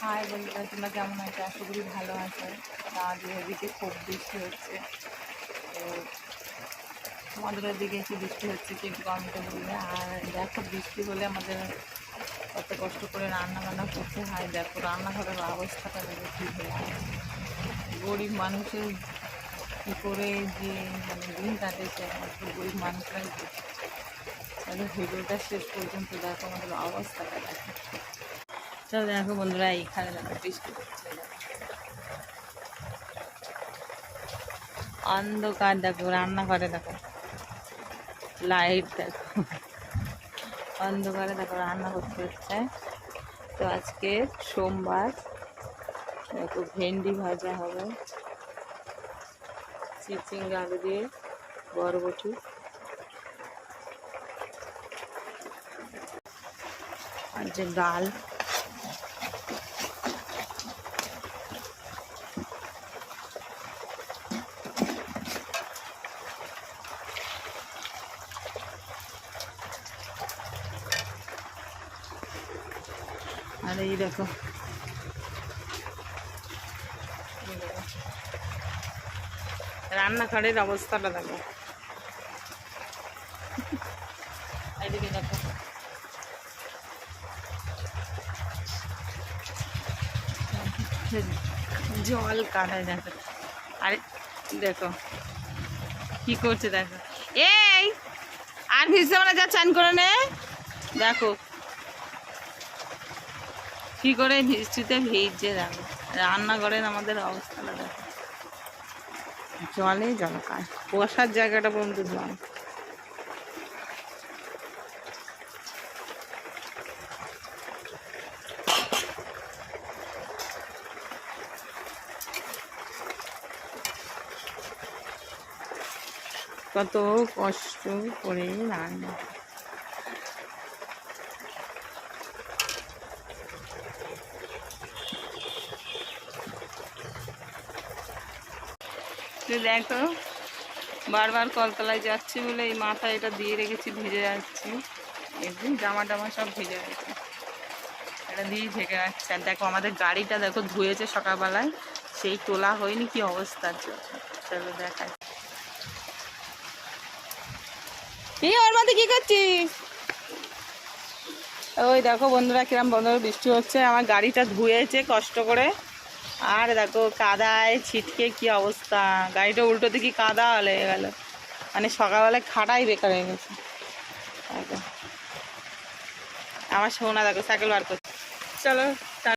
High বন্ধুরা, তোমরা কেমন আছো? আশা করি ভালো আছো। আমাদের এদিকে খুব বৃষ্টি হচ্ছে, তো আমাদের ওদিকে একটু বৃষ্টি হচ্ছে, কি একটু কমতে বললে। আর দেখো, বৃষ্টি হলে আমাদের কত কষ্ট করে রান্না বান্না করতে হয়। দেখো রান্নাঘরের অবস্থাটা দেখো ঠিক হয়ে যায়। গরিব মানুষের কী করে যে মানে দিন কাটেছে একমাত্র গরিব মানুষরাই বুঝে। তাহলে ভিডিওটা শেষ পর্যন্ত দেখো, আমাদের অবস্থাটা দেখো। চলো দেখো বন্ধুরা, এইখানে দেখো বৃষ্টি হচ্ছে, অন্ধকার দেখো, রান্নাঘরে দেখো লাইট দেখো, অন্ধকারে দেখো রান্না করতে হচ্ছে। তো আজকে সোমবার, দেখো ভেন্ডি ভাজা হবে, চিচিঙ্গা আলু দিয়ে, বরবটি, আর যে ডাল। আর এই দেখো রান্নাঘরের অবস্থাটা দেখো, এদিকে দেখো জল কাটায় দেখো। আরে দেখো কি করছে দেখো, এই আর ভিজতে মানে যা চান করে নে। দেখো কি করে বৃষ্টিতে ভিজছে, দেখো রান্নাঘরের আমাদের অবস্থাটা দেখো, জলে জলকার, বসার জায়গাটা পর্যন্ত জল। কত কষ্ট করে রান্না। দেখো বারবার কলতলায় যাচ্ছি বলে এই মাথায় এটা দিয়ে রেখেছি, ভিজে যাচ্ছি, একদিন জামা টামা সব ভিজে গেছে, এটা দিয়েই ঢেকে যাচ্ছে। আর দেখো আমাদের গাড়িটা দেখো ধুয়েছে সকালবেলায়, সেই তোলা হয়নি, কি অবস্থা। চলো দেখাই। এই ওর মধ্যে কি করছিস? ওই দেখো বন্ধুরা কিরম বন্ধুরা বৃষ্টি হচ্ছে, আমার গাড়িটা ধুয়েছে কষ্ট করে, আর দেখো কাদায় ছিটকে কি অবস্থা, গাড়িটা উল্টো দিকে কাদা লেগে গেল, মানে সকালবেলায় খাটাই বেকার হয়ে গেছে। দেখো আমার সোনা দেখো সাইকেল বার করছে। চলো।